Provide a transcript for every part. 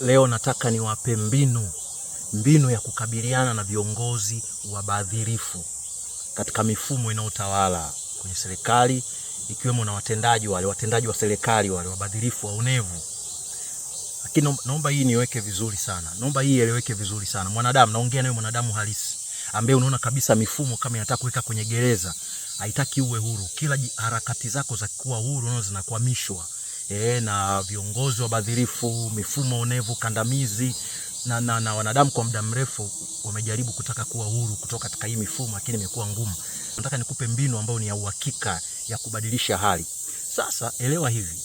Leo nataka niwape mbinu ya kukabiliana na viongozi wabadhirifu katika mifumo inayotawala kwenye serikali, ikiwemo na watendaji wa serikali wale wabadhirifu waonevu. Lakini naomba hii niweke vizuri sana. Naomba hii eleweke vizuri sana. Mwanadamu, naongea naye mwanadamu halisi ambaye unaona kabisa mifumo kama inataka kuweka kwenye gereza, haitaki uwe huru. Kila harakati zako za kuwa huru unaona zinakwamishwa na viongozi wabadhirifu, mifumo onevu, kandamizi na wanadamu kwa muda mrefu wamejaribu kutaka kuwa huru kutoka katika hii mifumo, lakini imekuwa ngumu. Nataka nikupe mbinu ambayo ni ya uhakika ya kubadilisha hali. Sasa elewa hivi.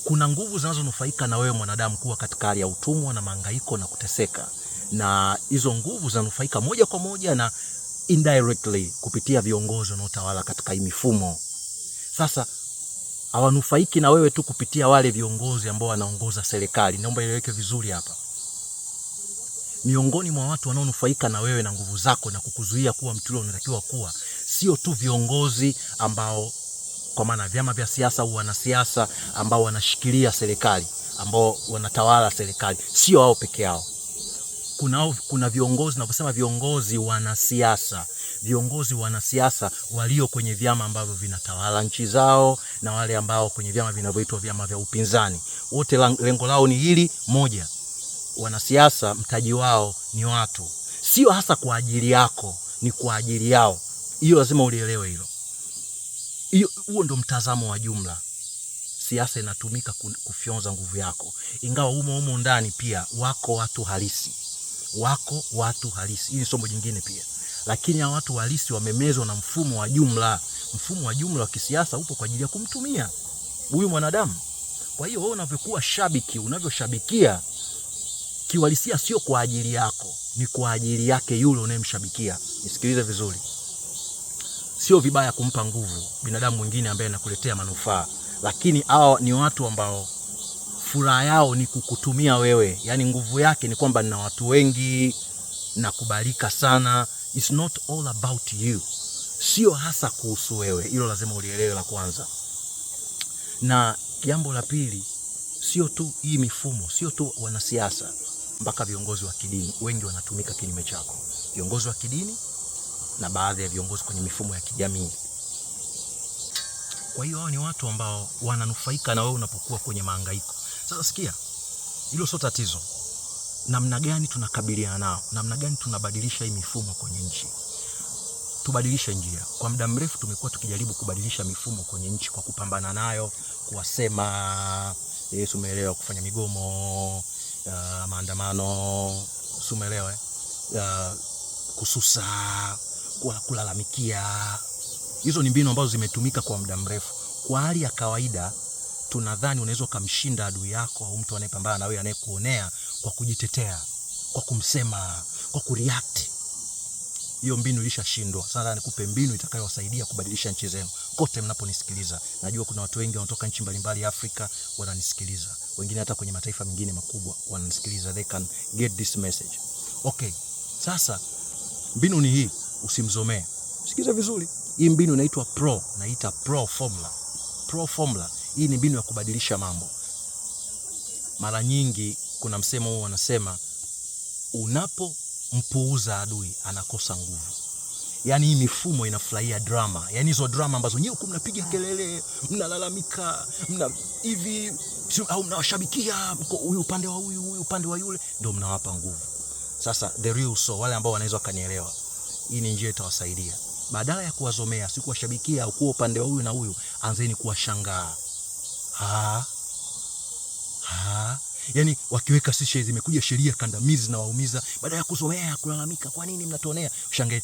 Kuna nguvu zinazonufaika na wewe mwanadamu kuwa katika hali ya utumwa na mahangaiko na kuteseka. Na hizo nguvu zinanufaika moja kwa moja na indirectly kupitia viongozi wanaotawala katika hii mifumo. Sasa hawanufaiki na wewe tu kupitia wale viongozi ambao wanaongoza serikali. Naomba ileweke vizuri hapa. Miongoni mwa watu wanaonufaika na wewe na nguvu zako na kukuzuia kuwa mtu unatakiwa kuwa, sio tu viongozi ambao kwa maana vyama vya siasa au wanasiasa ambao wanashikilia serikali, ambao wanatawala serikali, sio wao peke yao. Kuna viongozi, naposema viongozi wanasiasa walio kwenye vyama ambavyo vinatawala nchi zao na wale ambao kwenye vyama vinavyoitwa vyama vya upinzani. Wote lengo lao ni hili moja. Wanasiasa mtaji wao ni watu. Sio hasa kwa ajili yako, ni kwa ajili yao. Hiyo lazima ulielewe hilo. Huo ndo mtazamo wa jumla. Siasa inatumika kufyonza nguvu yako. Ingawa humo ndani pia wako watu halisi. Hili somo jingine pia. Lakini hao watu halisi wamemezwa na mfumo wa jumla. Mfumo wa jumla wa kisiasa upo kwa ajili ya kumtumia huyu mwanadamu. Kwa hiyo wewe unavyokuwa shabiki, unavyoshabikia, kiuhalisia sio kwa ajili yako, ni kwa ajili yake yule unayemshabikia. Nisikilize vizuri. Sio vibaya kumpa nguvu binadamu mwingine ambaye anakuletea manufaa, lakini hao ni watu ambao furaha yao ni kukutumia wewe. Yaani nguvu yake ni kwamba nina watu wengi, nakubalika sana. It's not all about you. Sio hasa kuhusu wewe. Hilo lazima ulielewe la kwanza. Na jambo la pili, sio tu hii mifumo, sio tu wanasiasa, mpaka viongozi wa kidini wengi wanatumika kinyume chako. Viongozi wa kidini na baadhi ya viongozi kwenye mifumo ya kijamii. Kwa hiyo hao ni watu ambao wananufaika na wewe unapokuwa kwenye mahangaiko. Sasa sikia, hilo sio tatizo. Namna gani tunakabiliana nao? Namna gani tunabadilisha hii mifumo kwenye nchi? Tubadilishe njia. Kwa muda mrefu tumekuwa tukijaribu kubadilisha mifumo kwenye nchi kwa kupambana nayo, kuwasema, umeelewa, kufanya migomo, maandamano, umeelewa, kususa, kulalamikia. Hizo ni mbinu ambazo zimetumika kwa muda mrefu. Kwa hali ya kawaida tunadhani unaweza kumshinda adui yako au mtu anayepambana na wewe anayekuonea kwa kujitetea, kwa kumsema, kwa kureact. Hiyo mbinu ilishashindwa. Sasa nikupe mbinu itakayowasaidia kubadilisha nchi zenu. Kote mnaponisikiliza, najua kuna watu wengi wanatoka nchi mbalimbali Afrika wananisikiliza. Wengine hata kwenye mataifa mengine makubwa wananisikiliza. They can get this message. Okay. Sasa mbinu ni hii, usimzomee. Sikiza vizuri. Hii mbinu inaitwa Pro Formula. Hii ni mbinu ya kubadilisha mambo. Mara nyingi kuna msemo huo wanasema, unapompuuza adui anakosa nguvu. Yaani hii mifumo inafurahia drama. Yaani hizo drama ambazo nyewe mnapiga kelele, mnalalamika, hivi au mnawashabikia huyu upande wa huyu upande wa yule, ndio mnawapa nguvu. Sasa the real soul, wale ambao wanaweza kanielewa, hii ni njia itawasaidia. Badala ya kuwazomea, si kuwashabikia au kuwa upande wa huyu na huyu, anzeni kuwashangaa. Yaani wakiweka sisi zimekuja sheria kandamizi na waumiza, badala ya kuzomea, kulalamika, kwa nini mnatuonea? Shangae.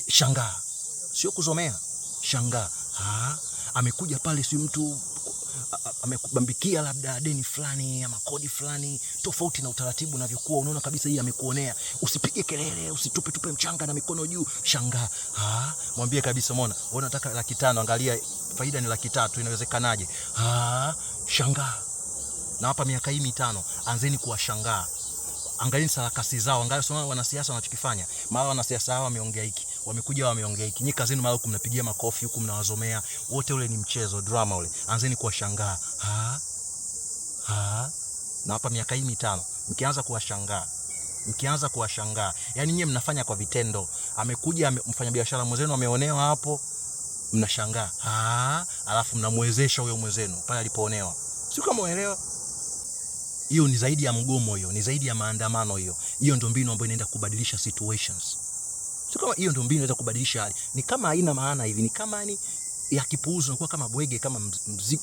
Shangaa. Sio kuzomea. Shangaa. Amekuja pale si mtu amekubambikia labda deni fulani ama kodi fulani tofauti na utaratibu unavyokuwa, unaona kabisa hii amekuonea. Usipige kelele, usitupe mchanga na mikono juu. Shangaa. Mwambie kabisa, umeona, wewe unataka 500, angalia faida ni 300, inawezekanaje? Shangaa. Na hapa miaka hii 5, anzeni kuwashangaa. Angalieni sarakasi zao, angalia wanasiasa wanachokifanya. Mara wanasiasa hao wameongea hiki, wamekuja wameongea hiki. Nyika zenu mara huku mnapigia makofi, huku mnawazomea. Wote ule ni mchezo, drama ule. Anzeni kuwashangaa. Na hapa miaka hii 5 mkianza kuwashangaa, yani nyie mnafanya kwa vitendo. Amekuja mfanyabiashara mwenzenu ameonewa hapo, mnashangaa alafu mnamwezesha huyo mwenzenu pale alipoonewa. Sio kama unaelewa? Hiyo ni zaidi ya mgomo, hiyo ni zaidi ya maandamano. Hiyo ndio mbinu ambayo inaenda kubadilisha situations. Sio kama hiyo ndio mbinu inaweza kubadilisha hali. Ni kama haina maana hivi, ni kama ni ya kipuuzi, unakuwa kama bwege, kama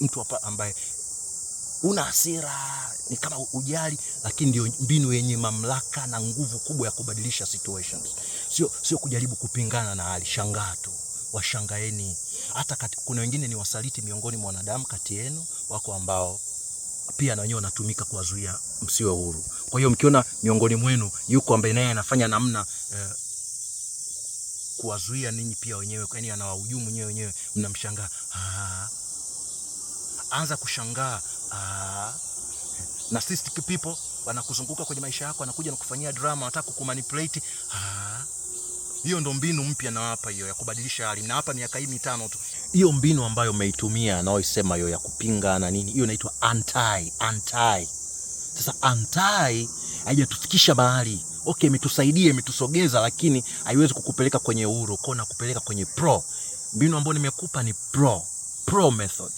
mtu ambaye una hasira, ni kama ujali, lakini ndio mbinu yenye mamlaka na nguvu kubwa ya kubadilisha situations. Sio kujaribu kupingana na hali. Shangaa tu, washangaeni. Hata kuna wengine ni wasaliti miongoni mwa wanadamu kati yenu, wako ambao pia na wenyewe wanatumika kuwazuia msiwe huru. Kwa hiyo mkiona miongoni mwenu yuko ambaye naye anafanya namna kuwazuia ninyi pia wenyewe, yani anawahujumu wenyewe, mnamshangaa. Anza kushangaa. Narcissistic people wanakuzunguka kwenye maisha yako, wanakuja na kufanyia drama, wanataka kukumanipulate. Hiyo ndo mbinu mpya nawapa, hiyo ya kubadilisha hali. Na hapa miaka hii 5 tu. Hiyo mbinu ambayo umeitumia naoisema hiyo ya kupinga na nini, hiyo inaitwa anti. Sasa anti haijatufikisha mahali. Okay, imetusaidia, imetusogeza, lakini haiwezi kukupeleka kwenye uhuru, kwa na kupeleka kwenye pro. Mbinu ambayo nimekupa ni pro method.